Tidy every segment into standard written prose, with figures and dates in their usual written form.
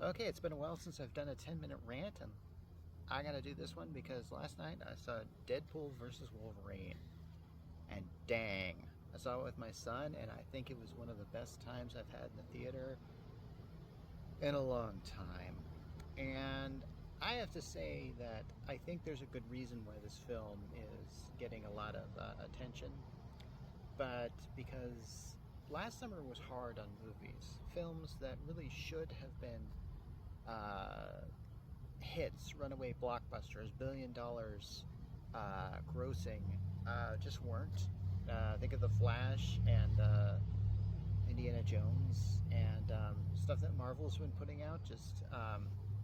Okay, it's been a while since I've done a 10-minute rant, and I gotta do this one because last night I saw Deadpool versus Wolverine. And dang, I saw it with my son, and I think it was one of the best times I've had in the theater in a long time. And I have to say that I think there's a good reason why this film is getting a lot of attention, but because last summer was hard on movies. Films that really should have been uh, hits, runaway blockbusters, $1 billion grossing, just weren't. Think of The Flash and Indiana Jones and stuff that Marvel's been putting out. Just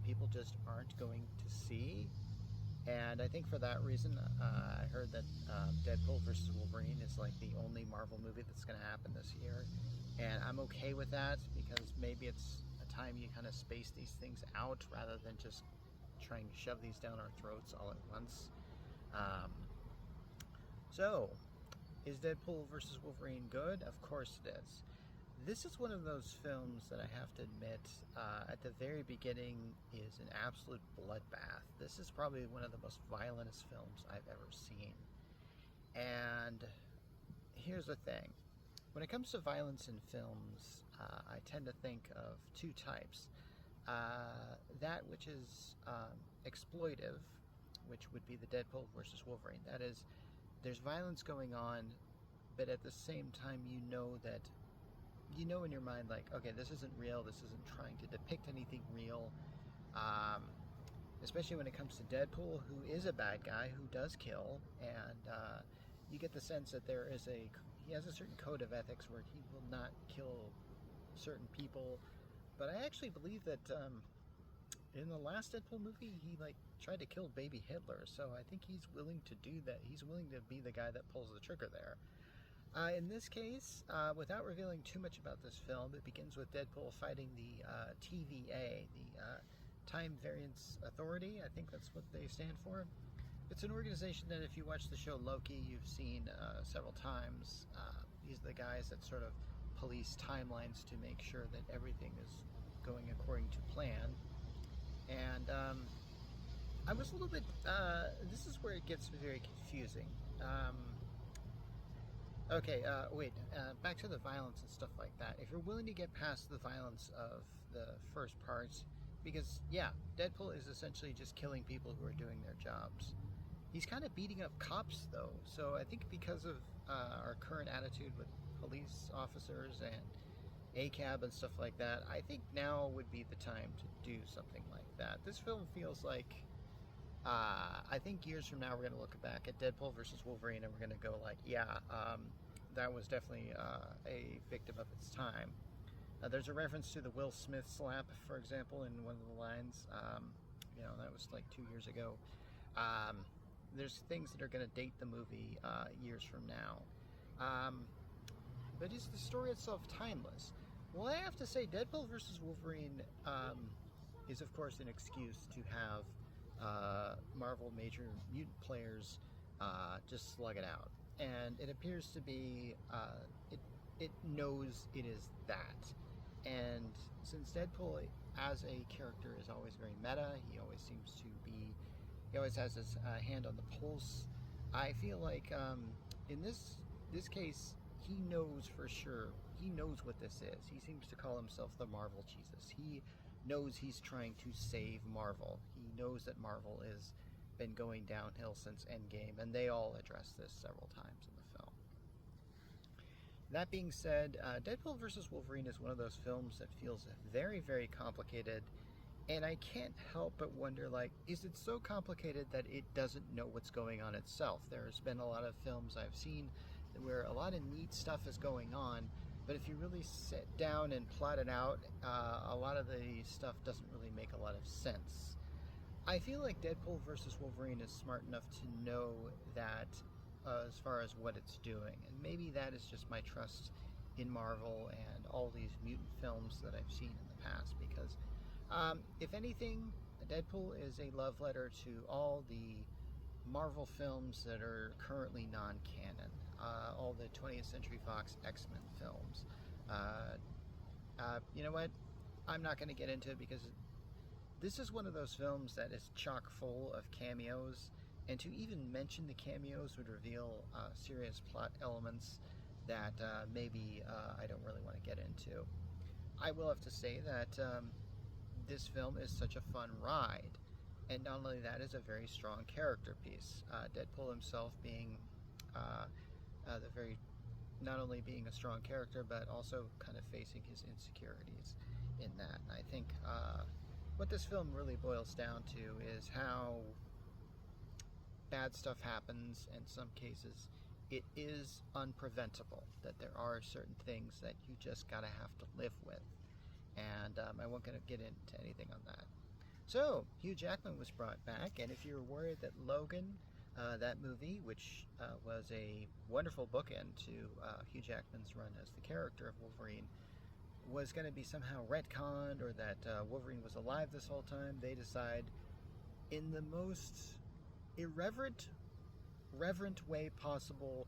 people just aren't going to see. And I think for that reason, I heard that Deadpool versus Wolverine is like the only Marvel movie that's going to happen this year. And I'm okay with that because maybe it's a time you kind of space these things out rather than just trying to shove these down our throats all at once. Um, so, is Deadpool versus Wolverine good? Of course it is. This is one of those films that I have to admit, at the very beginning, is an absolute bloodbath. This is probably one of the most violentest films I've ever seen. And here's the thing. When it comes to violence in films, I tend to think of two types. That which is exploitive, which would be the Deadpool versus Wolverine. That is, there's violence going on, but at the same time you know in your mind, like, okay, this isn't real, this isn't trying to depict anything real. Especially when it comes to Deadpool, who is a bad guy, who does kill, and you get the sense that he has a certain code of ethics where he will not kill certain people. But I actually believe that in the last Deadpool movie, he tried to kill baby Hitler, so I think he's willing to do that. He's willing to be the guy that pulls the trigger there. In this case, without revealing too much about this film, it begins with Deadpool fighting the TVA, the Time Variance Authority. I think that's what they stand for. It's an organization that, if you watch the show Loki, you've seen several times. These are the guys that sort of police timelines to make sure that everything is going according to plan. And I was a little bit... this is where it gets very confusing. Okay, wait, back to the violence and stuff like that. If you're willing to get past the violence of the first parts, because, yeah, Deadpool is essentially just killing people who are doing their jobs. He's kind of beating up cops, though, so I think because of our current attitude with police officers and ACAB and stuff like that, I think now would be the time to do something like that. This film feels like... I think years from now we're going to look back at Deadpool versus Wolverine and we're going to go like, yeah, that was definitely a victim of its time. There's a reference to the Will Smith slap, for example, in one of the lines. That was like 2 years ago. There's things that are going to date the movie years from now. But is the story itself timeless? Well, I have to say Deadpool versus Wolverine is, of course, an excuse to have Marvel major mutant players just slug it out. And it appears to be, it knows it is that. And since Deadpool as a character is always very meta, he always has his hand on the pulse, I feel like in this case, he knows for sure, he knows what this is. He seems to call himself the Marvel Jesus. He knows he's trying to save Marvel. He knows that Marvel has been going downhill since Endgame, and they all address this several times in the film. That being said, Deadpool vs. Wolverine is one of those films that feels very, very complicated, and I can't help but wonder, is it so complicated that it doesn't know what's going on itself? There's been a lot of films I've seen where a lot of neat stuff is going on, but if you really sit down and plot it out, a lot of the stuff doesn't really make a lot of sense. I feel like Deadpool versus Wolverine is smart enough to know that as far as what it's doing. And maybe that is just my trust in Marvel and all these mutant films that I've seen in the past. Because if anything, Deadpool is a love letter to all the Marvel films that are currently non-canon, all the 20th Century Fox X-Men films. You know what? I'm not going to get into it because this is one of those films that is chock full of cameos, and to even mention the cameos would reveal serious plot elements that maybe I don't really want to get into. I will have to say that this film is such a fun ride, and not only that, is a very strong character piece. Deadpool himself being the very, not only being a strong character, but also kind of facing his insecurities in that. And I think what this film really boils down to is how bad stuff happens. In some cases, it is unpreventable, that there are certain things that you just gotta have to live with. And I won't gonna get into anything on that. So, Hugh Jackman was brought back, and if you're worried that Logan, that movie, which was a wonderful bookend to Hugh Jackman's run as the character of Wolverine, was going to be somehow retconned, or that Wolverine was alive this whole time, they decide, in the most reverent way possible,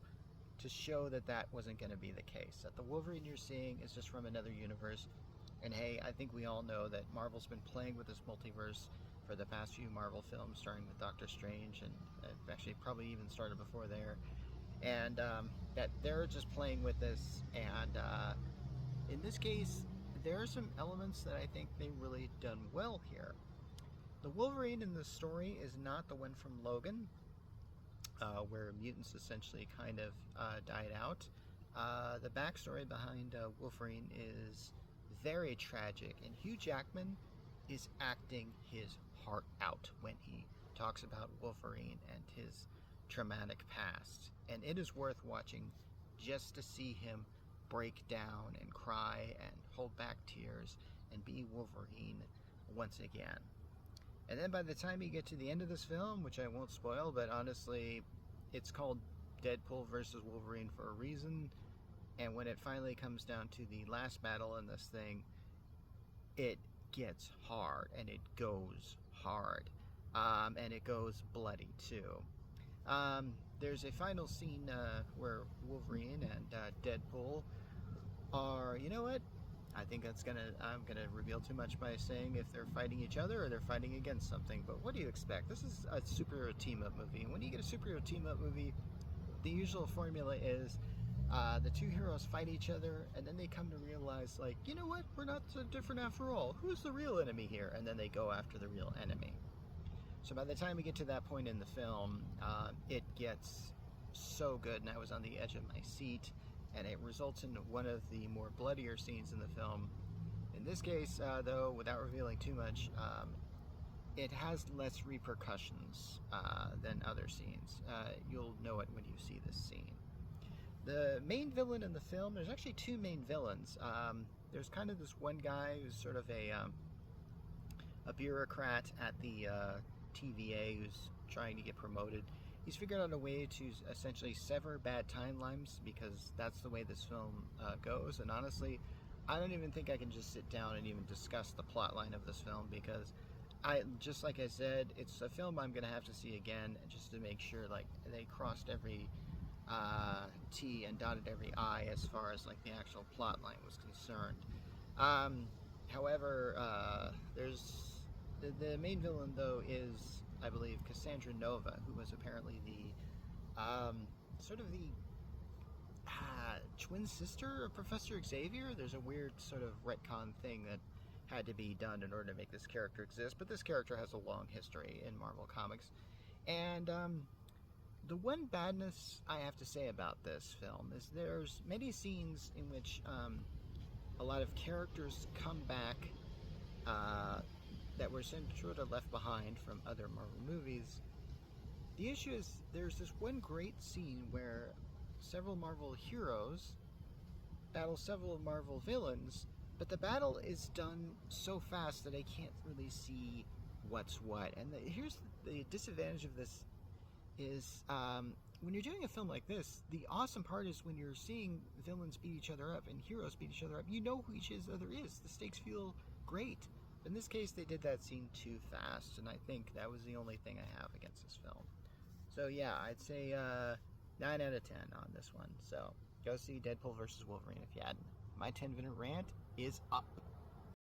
to show that that wasn't going to be the case. That the Wolverine you're seeing is just from another universe. And hey, I think we all know that Marvel's been playing with this multiverse for the past few Marvel films, starting with Doctor Strange, and actually probably even started before there. And that they're just playing with this, and in this case, there are some elements that I think they really done well here. The Wolverine in the story is not the one from Logan, where mutants essentially kind of died out. The backstory behind Wolverine is very tragic, and Hugh Jackman is acting his heart out when he talks about Wolverine and his traumatic past. And it is worth watching just to see him break down and cry and hold back tears and be Wolverine once again. And then by the time you get to the end of this film, which I won't spoil, but honestly, it's called Deadpool versus Wolverine for a reason. And when it finally comes down to the last battle in this thing, it gets hard, and it goes hard. And it goes bloody too. There's a final scene where Wolverine and Deadpool are, you know what? I think I'm gonna reveal too much by saying if they're fighting each other or they're fighting against something. But what do you expect? This is a superhero team-up movie. And when you get a superhero team-up movie, the usual formula is the two heroes fight each other, and then they come to realize, like, you know what? We're not so different after all. Who's the real enemy here? And then they go after the real enemy. So by the time we get to that point in the film, it gets so good, and I was on the edge of my seat, and it results in one of the more bloodier scenes in the film. In this case, though, without revealing too much, it has less repercussions than other scenes. You'll know it when you see this scene. The main villain in the film, there's actually two main villains. There's kind of this one guy who's sort of a bureaucrat at the TVA who's trying to get promoted. He's figured out a way to essentially sever bad timelines, because that's the way this film goes. And honestly, I don't even think I can just sit down and even discuss the plot line of this film, because just like I said, it's a film I'm going to have to see again, just to make sure like they crossed every T and dotted every I as far as like the actual plot line was concerned. However, there's the main villain, though, is, I believe, Cassandra Nova, who was apparently the sort of the twin sister of Professor Xavier. There's a weird sort of retcon thing that had to be done in order to make this character exist, but this character has a long history in Marvel Comics. And the one badness I have to say about this film is there's many scenes in which a lot of characters come back that were sort of left behind from other Marvel movies. The issue is there's this one great scene where several Marvel heroes battle several Marvel villains, but the battle is done so fast that I can't really see what's what. And here's the disadvantage of this is when you're doing a film like this, the awesome part is when you're seeing villains beat each other up and heroes beat each other up, you know who each other is. The stakes feel great. In this case, they did that scene too fast, and I think that was the only thing I have against this film. So yeah, I'd say 9 out of 10 on this one. So go see Deadpool versus Wolverine if you hadn't. My 10-minute rant is up.